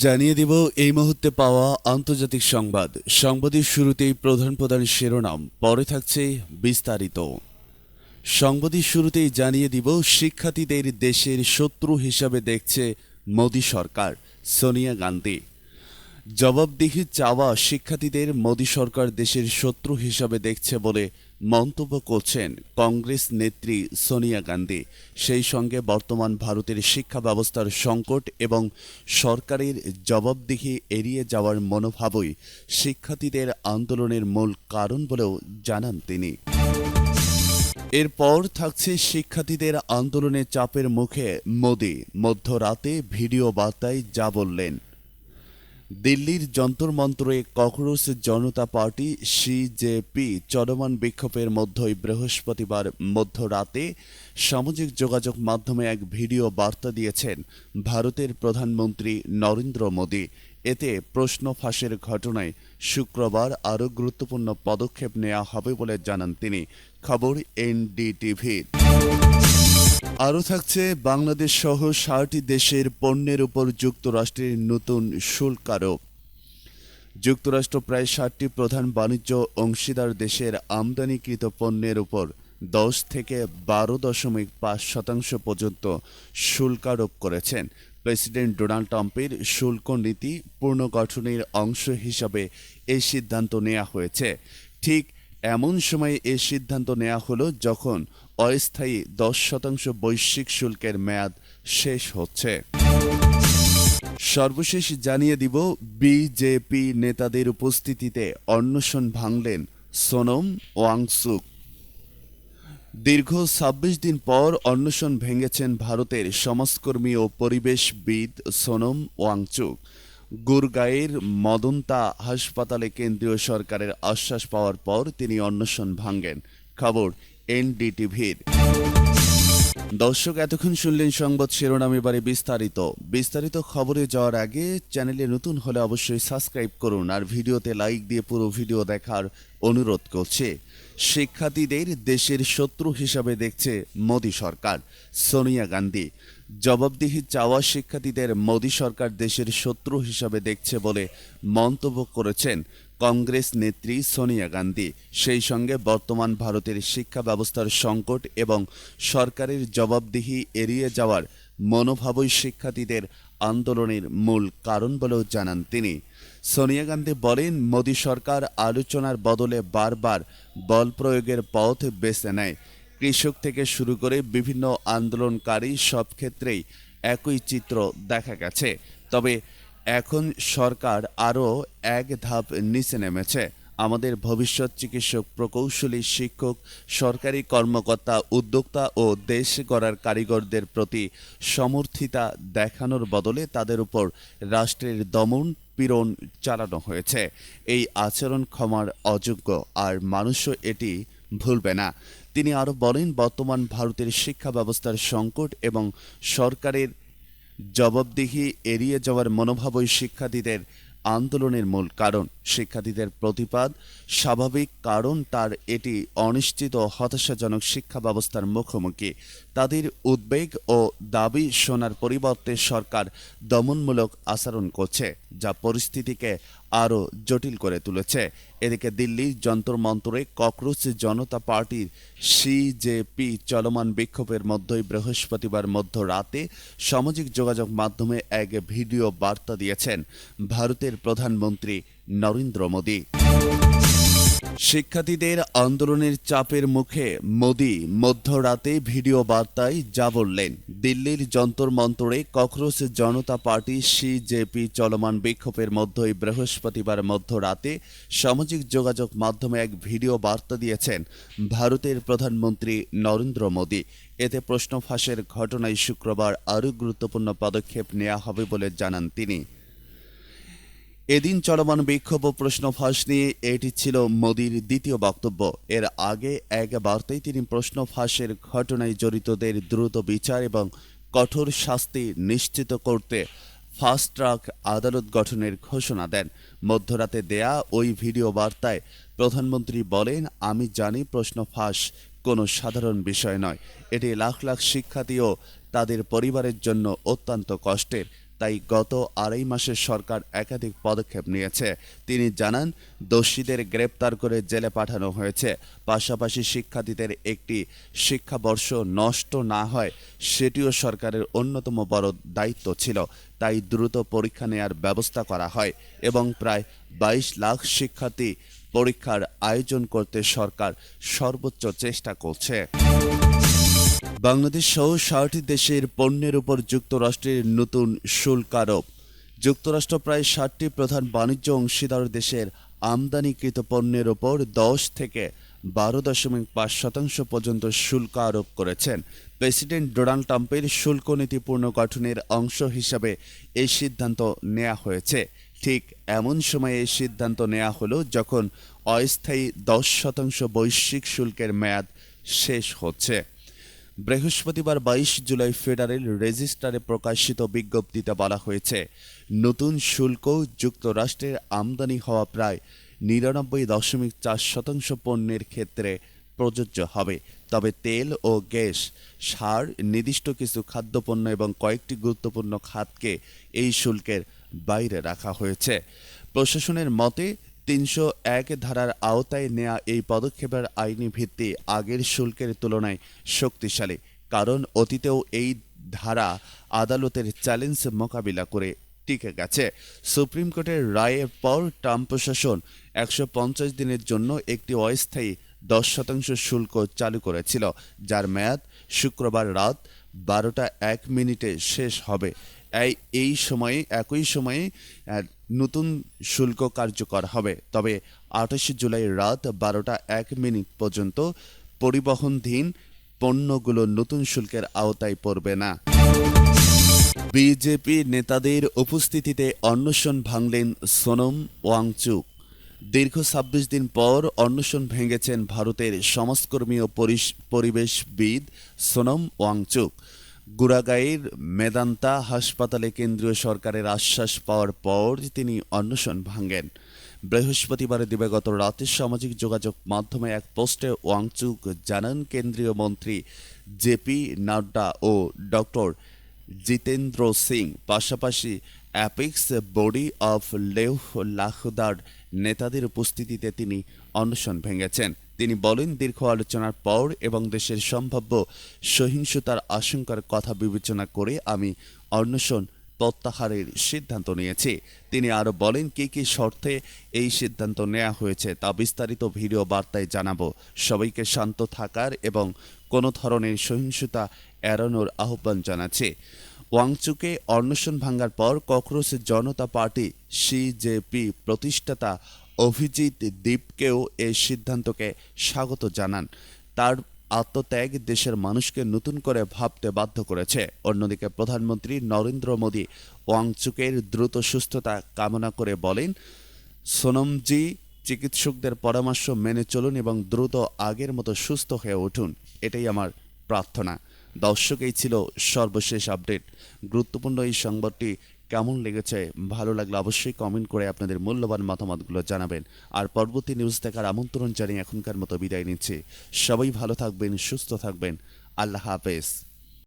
জানিয়ে দিব এই মুহূর্তে পাওয়া আন্তর্জাতিক সংবাদ। সংবাদের শুরুতেই প্রধান প্রধান শিরোনাম, পরে থাকছে বিস্তারিত। সংবাদের শুরুতেই জানিয়ে দিব শিক্ষার্থীদের দেশের শত্রু হিসাবে দেখছে মোদী সরকার, সোনিয়া গান্ধী। জবাবদিহি চাওয়া শিক্ষার্থীদের মোদী সরকার দেশের শত্রু হিসাবে দেখছে বলে মন্তব্য করছেন কংগ্রেস নেত্রী সোনিয়া গান্ধী। সেই সঙ্গে বর্তমান ভারতের শিক্ষা ব্যবস্থার সংকট এবং সরকারের জবাবদিহি এড়িয়ে যাওয়ার মনোভাবই শিক্ষার্থীদের আন্দোলনের মূল কারণ বলেও জানান তিনি। এরপর থাকছে শিক্ষার্থীদের আন্দোলনের চাপের মুখে মোদি মধ্যরাতে ভিডিও বার্তায় যা বললেন। দিল্লির যন্তর মন্ত্রে ককরোচ জনতা পার্টি সিজেপি চলমান বিক্ষোভের মধ্যেই বৃহস্পতিবার মধ্যরাতে সামাজিক যোগাযোগ মাধ্যমে এক ভিডিও বার্তা দিয়েছেন ভারতের প্রধানমন্ত্রী নরেন্দ্র মোদী। এতে প্রশ্ন ফাঁসের ঘটনায় শুক্রবার আরও গুরুত্বপূর্ণ পদক্ষেপ নেওয়া হবে বলে জানান তিনি। খবর এনডিটিভি। আরও থাকছে বাংলাদেশ সহ ৬০টি দেশের পণ্যের উপর যুক্তরাষ্ট্রের নতুন শুল্ক আরোপ। যুক্তরাষ্ট্র প্রায় ৬০টি প্রধান বাণিজ্য অংশীদার দেশের আমদানিকৃত পণ্যের উপর ১০ থেকে ১২.৫% পর্যন্ত শুল্ক আরোপ করেছেন। প্রেসিডেন্ট ডোনাল্ড ট্রাম্পের শুল্ক নীতি পুনর্গঠনের অংশ হিসাবে এই সিদ্ধান্ত নেওয়া হয়েছে। ঠিক এমন সময়ে এই সিদ্ধান্ত নেওয়া হলো যখন অস্থায়ী 10% বৈশ্বিক শুল্কের মেয়াদ শেষ হচ্ছে। সর্বশেষ জানিয়ে দিব বিজেপি নেতাদের উপস্থিতিতে অনশন ভাঙলেন সোনম ওয়াংচুক। দীর্ঘ ২৬ দিন পর অনশন ভেঙেছেন ভারতের সমাজকর্মী ও পরিবেশবিদ সোনম ওয়াংচুক। গুরগাঁওয়ের মদন্তা হাসপাতালে কেন্দ্রীয় সরকারের আশ্বাস পাওয়ার পর তিনি অনশন ভাঙেন। খবর এনডিটিভির। দর্শক, এতক্ষণ শুনলেন সংবাদ শিরোনাম, এবারে বিস্তারিত খবরে যাওয়ার আগে চ্যানেলে নতুন হলে অবশ্যই সাবস্ক্রাইব করুন আর ভিডিওতে লাইক দিয়ে পুরো ভিডিও দেখার অনুরোধ করছে। শিক্ষার্থীদের দেশের শত্রু হিসাবে দেখছে মোদী সরকার, সোনিয়া গান্ধী। জবাবদিহি চাওয়া শিক্ষার্থীদের মোদী সরকার দেশের শত্রু হিসাবে দেখছে বলে মন্তব্য করেছেন কংগ্রেস নেত্রী সোনিয়া গান্ধী। সেই সঙ্গে বর্তমান ভারতের শিক্ষা ব্যবস্থার সংকট এবং সরকারের জবাবদিহি এড়িয়ে যাওয়ার মনোভাবই শিক্ষার্থীদের আন্দোলনের মূল কারণ বলেও জানান তিনি। সোনিয়া গান্ধী বলেন, মোদী সরকার আলোচনার বদলে বারবার বল প্রয়োগের পথ বেছে নেয়। কৃষক থেকে শুরু করে বিভিন্ন আন্দোলনকারী সব ক্ষেত্রেই একই চিত্র দেখা গেছে। তবে এখন সরকার আরও এক ধাপ নিচে নেমেছে। আমাদের ভবিষ্যৎ চিকিৎসক, প্রকৌশলী, শিক্ষক, সরকারি কর্মকর্তা, উদ্যোক্তা ও দেশ গড়ার কারিগরদের প্রতি সমর্থিতা দেখানোর বদলে তাদের উপর রাষ্ট্রের দমন পীড়ন চালানো হয়েছে। এই আচরণ ক্ষমার অযোগ্য, আর মানুষও এটি ভুলবে না। তিনি আরও বলেন, বর্তমান ভারতের শিক্ষা ব্যবস্থার সংকট এবং সরকারের জবাবদিহি এড়িয়ে যাওয়ার মনোভাবই শিক্ষার্থীদের আন্দোলনের মূল কারণ। শিক্ষার্থীদের প্রতিবাদ স্বাভাবিক, কারণ তার এটি অনিশ্চিত ও হতাশাজনক শিক্ষা ব্যবস্থার মুখোমুখি। তাদের উদ্বেগ ও দাবি শোনার পরিবর্তে সরকার দমনমূলক আচরণ করছে, যা পরিস্থিতিকে আরও জটিল করে তুলেছে। এদিকে দিল্লির যন্তর মন্তরে ককরোচ জনতা পার্টির সিজেপি চলমান বিক্ষোভের মধ্যেই বৃহস্পতিবার মধ্যরাতে সামাজিক যোগাযোগ মাধ্যমে এক ভিডিও বার্তা দিয়েছেন ভারতের প্রধানমন্ত্রী নরেন্দ্র মোদী। শিক্ষার্থীদের আন্দোলনের চাপের মুখে মোদী মধ্যরাতে ভিডিও বার্তায় যা বললেন। দিল্লির যন্তর মন্তরে ককরোচ জনতা পার্টি সিজেপি চলমান বিক্ষোভের মধ্যেই বৃহস্পতিবার মধ্যরাতে সামাজিক যোগাযোগ মাধ্যমে এক ভিডিও বার্তা দিয়েছেন ভারতের প্রধানমন্ত্রী নরেন্দ্র মোদী। এতে প্রশ্ন ফাঁসের ঘটনায় শুক্রবার আরও গুরুত্বপূর্ণ পদক্ষেপ নেওয়া হবে বলে জানান তিনি। এদিন চলমান বিক্ষোভ ও প্রশ্ন ফাঁস নিয়ে এটি ছিল মোদীর দ্বিতীয় বক্তব্য। এর আগে এক বার্তায় তিনি প্রশ্ন ফাঁসের ঘটনায় জড়িতদের দ্রুত বিচার এবং কঠোর শাস্তি নিশ্চিত করতে ফাস্ট ট্র্যাক আদালত গঠনের ঘোষণা দেন। মধ্যরাতে দেয়া ওই ভিডিও বার্তায় প্রধানমন্ত্রী বলেন, আমি জানি প্রশ্ন ফাঁস কোনো সাধারণ বিষয় নয়। এটি লাখ লাখ শিক্ষার্থী ও তাদের পরিবারের জন্য অত্যন্ত কষ্টের। তাই গত আড়াই মাসে সরকার একাধিক পদক্ষেপ নিয়েছে। তিনি জানান, দোষীদের গ্রেপ্তার করে জেলে পাঠানো হয়েছে। পাশাপাশি শিক্ষার্থীদের একটি শিক্ষাবর্ষ নষ্ট না হয় সেটিও সরকারের অন্যতম বড় দায়িত্ব ছিল। তাই দ্রুত পরীক্ষা নেয়ার ব্যবস্থা করা হয় এবং প্রায় 22 লাখ শিক্ষার্থী পরীক্ষার আয়োজন করতে সরকার সর্বোচ্চ চেষ্টা করছে। বাংলাদেশ সহ 60টি দেশের পণ্যের উপর যুক্তরাষ্ট্রের নতুন শুল্ক আরোপ। যুক্তরাষ্ট্র প্রায় 60টি প্রধান বাণিজ্য অংশীদার দেশের আমদানিকৃত পণ্যের ওপর 10 থেকে 12.5% পর্যন্ত শুল্ক আরোপ করেছেন। প্রেসিডেন্ট ডোনাল্ড ট্রাম্পের শুল্ক নীতি পুনর্গঠনের অংশ হিসাবে এই সিদ্ধান্ত নেওয়া হয়েছে। ঠিক এমন সময়ে এই সিদ্ধান্ত নেওয়া হলো যখন অস্থায়ী 10% বৈশ্বিক শুল্কের মেয়াদ শেষ হচ্ছে। বৃহস্পতিবার 22 জুলাই ফেডারেল রেজিস্টারে প্রকাশিত বিজ্ঞপ্তিতে বলা হয়েছে, নতুন শুল্ক যুক্তরাষ্ট্রের আমদানি হওয়া প্রায় 99.4% পণ্যের ক্ষেত্রে প্রযোজ্য হবে। তবে তেল ও গ্যাস, সার, নির্দিষ্ট কিছু খাদ্যপণ্য এবং কয়েকটি গুরুত্বপূর্ণ খাতকে এই শুল্কের বাইরে রাখা হয়েছে। প্রশাসনের মতে 301 ধারার আওতায় নেয়া এই পদক্ষেপের আইনি ভিত্তি আগের শুল্কের তুলনায় শক্তিশালী, কারণ অতীতেও এই ধারা আদালতের চ্যালেঞ্জ মোকাবিলা করে টিকে গেছে। সুপ্রিম কোর্টের রায়ের পর ট্রাম্প প্রশাসন 150 দিনের জন্য একটি অস্থায়ী 10% শুল্ক চালু করেছিল, যার মেয়াদ শুক্রবার রাত 12:01 শেষ হবে। একই সময়ে নতুন শুল্ক কার্যকর হবে। তবে 28 জুলাই রাত 12:01 পর্যন্ত পরিবহনধীন পণ্যগুলো নতুন শুল্কের আওতায় পড়বে না। বিজেপি নেতাদের উপস্থিতিতে অনশন ভাঙলেন সোনম ওয়াংচুক। দীর্ঘ 26 দিন পর অনশন ভেঙেছেন ভারতের সমাজকর্মী ও পরিবেশবিদ সোনম ওয়াংচুক। গুড়াগাঁয়ের মেদান্তা হাসপাতালে কেন্দ্রীয় সরকারের আশ্বাস পাওয়ার পর তিনি অনশন ভাঙেন। বৃহস্পতিবার দিবাগত রাতে সামাজিক যোগাযোগ মাধ্যমে এক পোস্টে ওয়াংচুক জানান, কেন্দ্রীয় মন্ত্রী জেপি নাড্ডা ও ডক্টর জিতেন্দ্র সিং, পাশাপাশি apex body of Leh Lakhdar নেতাদের উপস্থিতিতে তিনি অনশন ভেঙেছেন। তিনি বলেন, দীর্ঘ আলোচনার পর এবং দেশের সম্ভাব্য সহিংসতার আশঙ্কার কথা বিবেচনা করে আমি অনশন প্রত্যাহারের সিদ্ধান্ত নিয়েছি। তিনি আরও বলেন, কী কী শর্তে এই সিদ্ধান্ত নেওয়া হয়েছে তা বিস্তারিত ভিডিও বার্তায় জানাবো। সবাইকে শান্ত থাকার এবং কোনো ধরনের সহিংসতা এড়ানোর আহ্বান জানাচ্ছি। ওয়াংচুকে অনশন ভাঙার পর ককরোচ জনতা পার্টি সিজেপি প্রতিষ্ঠাতা অভিজিৎ দীপকেও এই সিদ্ধান্তকে স্বাগত জানান। তার আত্মত্যাগ দেশের মানুষকে নতুন করে ভাবতে বাধ্য করেছে। অন্যদিকে প্রধানমন্ত্রী নরেন্দ্র মোদী ওয়াংচুকের দ্রুত সুস্থতা কামনা করে বলেন, সোনমজি, চিকিৎসকদের পরামর্শ মেনে চলুন এবং দ্রুত আগের মতো সুস্থ হয়ে উঠুন, এটাই আমার প্রার্থনা। দর্শক, এই ছিল সর্বশেষ আপডেট। গুরুত্বপূর্ণ এই সংবাদটি কেমন লেগেছে, ভালো লাগলে অবশ্যই কমেন্ট করে আপনাদের মূল্যবান মতামতগুলো জানাবেন। আর পরবর্তী নিউজ দেখার আমন্ত্রণ জানিয়ে এখনকার মতো বিদায় নিচ্ছি। সবাই ভালো থাকবেন, সুস্থ থাকবেন। আল্লাহ হাফেজ।